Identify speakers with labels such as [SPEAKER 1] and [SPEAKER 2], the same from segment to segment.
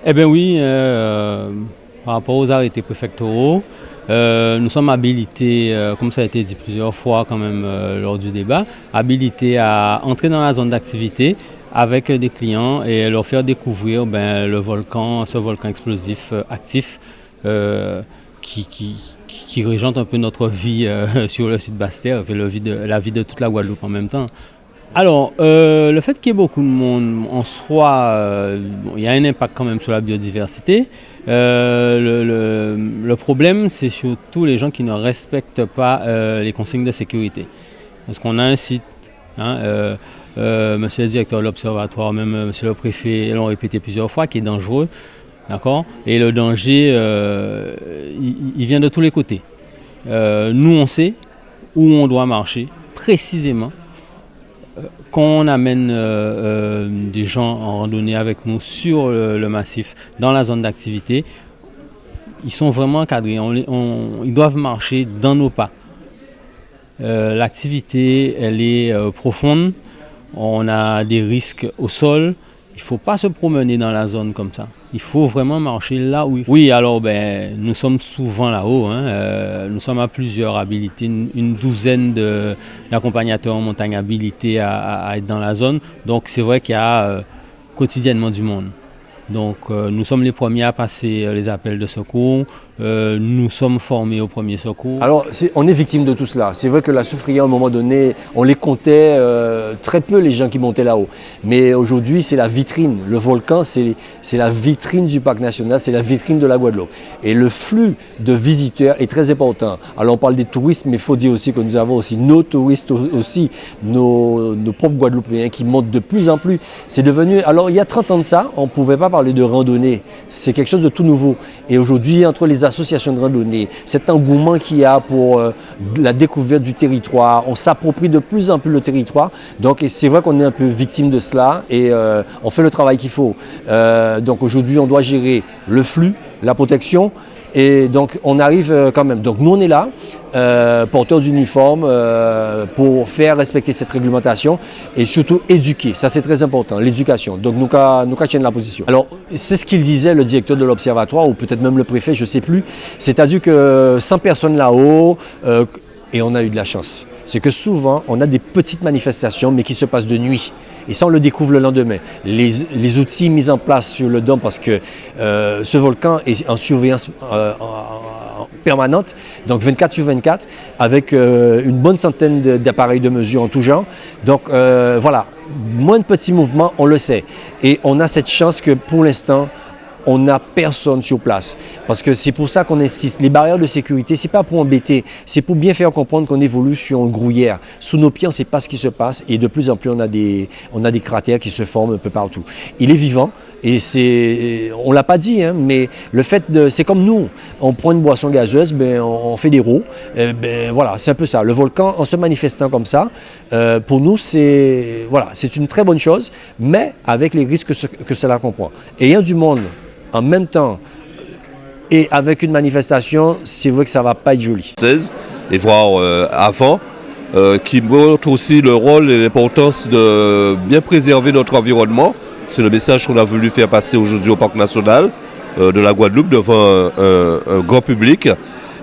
[SPEAKER 1] Eh bien oui, par rapport aux arrêtés préfectoraux, nous sommes habilités, comme ça a été dit plusieurs fois quand même lors du débat, habilités à entrer dans la zone d'activité avec des clients et leur faire découvrir le volcan, ce volcan explosif actif qui régente un peu notre vie sur le sud Basse-Terre, la vie de toute la Guadeloupe en même temps. Alors, le fait qu'il y ait beaucoup de monde en soi, il y a un impact quand même sur la biodiversité. Le problème, c'est surtout les gens qui ne respectent pas les consignes de sécurité. Parce qu'on a un site, monsieur le directeur de l'observatoire, même monsieur le préfet l'ont répété plusieurs fois, qui est dangereux. D'accord ? Et le danger, il vient de tous les côtés. Nous, on sait où on doit marcher précisément. Quand on amène des gens en randonnée avec nous sur le massif, dans la zone d'activité, ils sont vraiment encadrés. Ils doivent marcher dans nos pas. L'activité, elle est profonde. On a des risques au sol. Il ne faut pas se promener dans la zone comme ça. Il faut vraiment marcher là où il faut. Oui, alors nous sommes souvent là-haut. Nous sommes à plusieurs habilités, une douzaine d'accompagnateurs en montagne habilités à être dans la zone. Donc c'est vrai qu'il y a quotidiennement du monde. Donc nous sommes les premiers à passer les appels de secours. Nous sommes formés au premier secours.
[SPEAKER 2] Alors on est victime de tout cela. C'est vrai que la Soufrière, à un moment donné, on les comptait très peu les gens qui montaient là-haut. Mais aujourd'hui, c'est la vitrine. Le volcan, c'est la vitrine du parc national, c'est la vitrine de la Guadeloupe. Et le flux de visiteurs est très important. Alors on parle des touristes, mais il faut dire aussi que nous avons aussi nos touristes, aussi nos propres Guadeloupéens qui montent de plus en plus. C'est devenu. Alors il y a 30 ans de ça, on ne pouvait pas parler de randonnée. C'est quelque chose de tout nouveau. Et aujourd'hui, entre les associations de randonnée, cet engouement qu'il y a pour la découverte du territoire, on s'approprie de plus en plus le territoire. Donc c'est vrai qu'on est un peu victime de cela et on fait le travail qu'il faut. Donc aujourd'hui, on doit gérer le flux, la protection. Et donc on arrive quand même. Donc nous on est là, porteurs d'uniforme, pour faire respecter cette réglementation et surtout éduquer. Ça c'est très important, l'éducation. Donc nous tiennent la position. Alors c'est ce qu'il disait le directeur de l'observatoire ou peut-être même le préfet, je ne sais plus. C'est-à-dire que 100 personnes là-haut et on a eu de la chance. C'est que souvent on a des petites manifestations mais qui se passent de nuit. Et ça, on le découvre le lendemain. Les outils mis en place sur le dôme, parce que ce volcan est en surveillance permanente, donc 24 sur 24, avec une bonne centaine d'appareils de mesure en tout genre. Donc voilà, moins de petits mouvements, on le sait. Et on a cette chance que pour l'instant, on n'a personne sur place. Parce que c'est pour ça qu'on insiste. Les barrières de sécurité, ce n'est pas pour embêter, c'est pour bien faire comprendre qu'on évolue sur un gruyère. Sous nos pieds, on ne sait pas ce qui se passe et de plus en plus, on a des cratères qui se forment un peu partout. Il est vivant et on ne l'a pas dit, mais le fait c'est comme nous, on prend une boisson gazeuse, on fait des rots. Voilà, c'est un peu ça. Le volcan, en se manifestant comme ça, pour nous, c'est une très bonne chose, mais avec les risques que cela comprend. Et il y a du monde en même temps et avec une manifestation, c'est vrai que ça ne va pas être joli.
[SPEAKER 3] Et voire avant, qui montre aussi le rôle et l'importance de bien préserver notre environnement. C'est le message qu'on a voulu faire passer aujourd'hui au Parc national de la Guadeloupe devant un grand public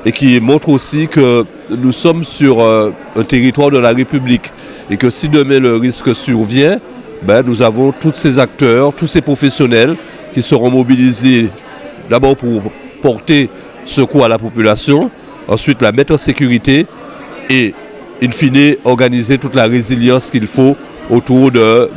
[SPEAKER 3] et qui montre aussi que nous sommes sur un territoire de la République et que si demain le risque survient, nous avons tous ces acteurs, tous ces professionnels qui seront mobilisés d'abord pour porter secours à la population, ensuite la mettre en sécurité et, in fine, organiser toute la résilience qu'il faut autour de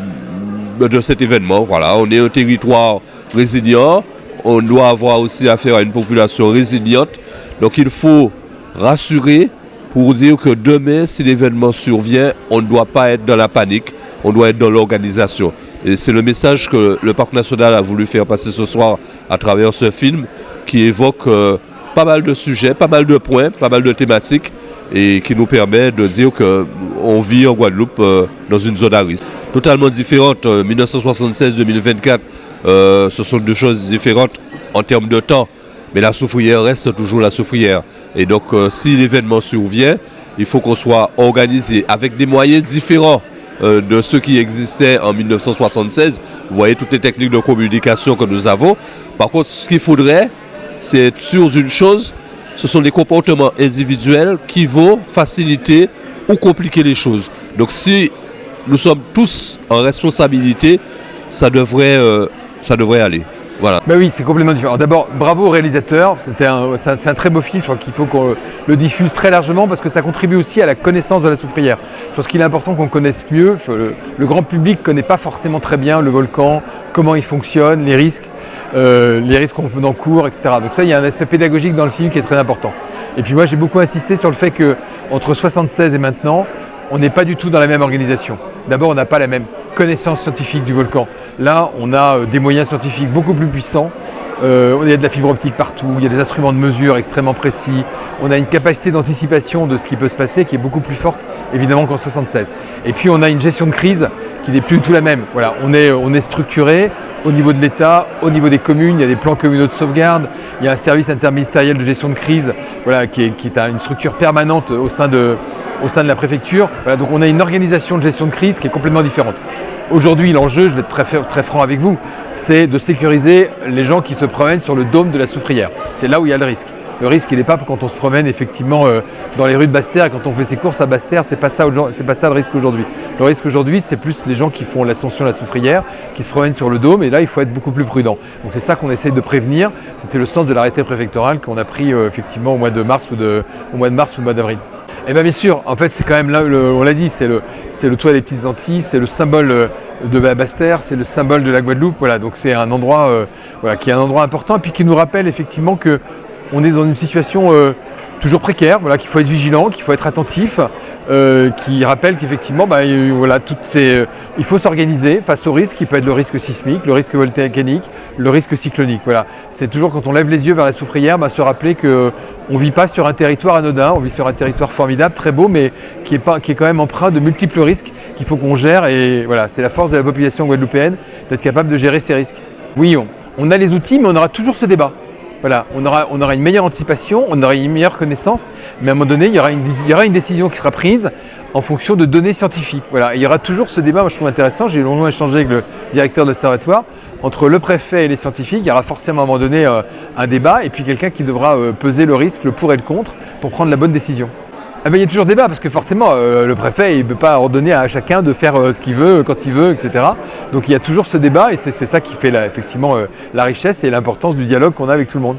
[SPEAKER 3] cet événement. Voilà, on est un territoire résilient, on doit avoir aussi affaire à une population résiliente, donc il faut rassurer pour dire que demain, si l'événement survient, on ne doit pas être dans la panique, on doit être dans l'organisation. Et c'est le message que le Parc national a voulu faire passer ce soir à travers ce film qui évoque pas mal de sujets, pas mal de points, pas mal de thématiques et qui nous permet de dire qu'on vit en Guadeloupe dans une zone à risque. Totalement différente, 1976-2024, ce sont deux choses différentes en termes de temps, mais la Soufrière reste toujours la Soufrière. Et donc si l'événement survient, il faut qu'on soit organisé avec des moyens différents. de ce qui existait en 1976. Vous voyez toutes les techniques de communication que nous avons. Par contre, ce qu'il faudrait, c'est être sûr d'une chose, ce sont les comportements individuels qui vont faciliter ou compliquer les choses. Donc si nous sommes tous en responsabilité, ça devrait aller. Voilà.
[SPEAKER 4] Ben oui, c'est complètement différent. D'abord, bravo au réalisateur, c'est un très beau film, je crois qu'il faut qu'on le diffuse très largement parce que ça contribue aussi à la connaissance de la soufrière. Je pense qu'il est important qu'on connaisse mieux, le grand public ne connaît pas forcément très bien le volcan, comment il fonctionne, les risques qu'on encourt, etc. Donc ça, il y a un aspect pédagogique dans le film qui est très important. Et puis moi, j'ai beaucoup insisté sur le fait qu'entre 1976 et maintenant, on n'est pas du tout dans la même organisation. D'abord, on n'a pas la même connaissance scientifique du volcan. Là, on a des moyens scientifiques beaucoup plus puissants. Il y a de la fibre optique partout, il y a des instruments de mesure extrêmement précis. On a une capacité d'anticipation de ce qui peut se passer qui est beaucoup plus forte, évidemment, qu'en 1976. Et puis, on a une gestion de crise qui n'est plus du tout la même. Voilà, on est structuré au niveau de l'État, au niveau des communes, il y a des plans communaux de sauvegarde, il y a un service interministériel de gestion de crise voilà, qui est une structure permanente au sein de la préfecture. Voilà, donc on a une organisation de gestion de crise qui est complètement différente. Aujourd'hui, l'enjeu, je vais être très franc avec vous, c'est de sécuriser les gens qui se promènent sur le dôme de la soufrière. C'est là où il y a le risque. Le risque, il n'est pas quand on se promène effectivement dans les rues de Basse-Terre, quand on fait ses courses à Basse-Terre, c'est pas ça le risque aujourd'hui. Le risque aujourd'hui, c'est plus les gens qui font l'ascension de la soufrière, qui se promènent sur le dôme, et là, il faut être beaucoup plus prudent. Donc c'est ça qu'on essaye de prévenir. C'était le sens de l'arrêté préfectoral qu'on a pris effectivement au mois de mars ou au mois d'avril. Et bien sûr, en fait, c'est quand même là, on l'a dit, c'est le toit des Petites Antilles, c'est le symbole de la Basse-Terre, c'est le symbole de la Guadeloupe. Voilà, donc c'est un endroit qui est un endroit important, et puis qui nous rappelle effectivement qu'on est dans une situation toujours précaire, voilà, qu'il faut être vigilant, qu'il faut être attentif, qui rappelle qu'effectivement, il faut s'organiser face au risque, qui peut être le risque sismique, le risque volcanique, le risque cyclonique. Voilà. C'est toujours quand on lève les yeux vers la soufrière, se rappeler qu'on ne vit pas sur un territoire anodin, on vit sur un territoire formidable, très beau, mais qui est quand même empreint de multiples risques qu'il faut qu'on gère. Et voilà, c'est la force de la population guadeloupéenne d'être capable de gérer ces risques. Oui, on a les outils, mais on aura toujours ce débat. Voilà, on aura une meilleure anticipation, on aura une meilleure connaissance, mais à un moment donné, il y aura une décision qui sera prise en fonction de données scientifiques. Voilà, et il y aura toujours ce débat, moi je trouve intéressant, j'ai longuement échangé avec le directeur de l'observatoire, entre le préfet et les scientifiques, il y aura forcément à un moment donné un débat, et puis quelqu'un qui devra peser le risque, le pour et le contre, pour prendre la bonne décision. Il y a toujours débat parce que forcément le préfet il ne peut pas ordonner à chacun de faire ce qu'il veut, quand il veut, etc. Donc il y a toujours ce débat et c'est ça qui fait effectivement la richesse et l'importance du dialogue qu'on a avec tout le monde.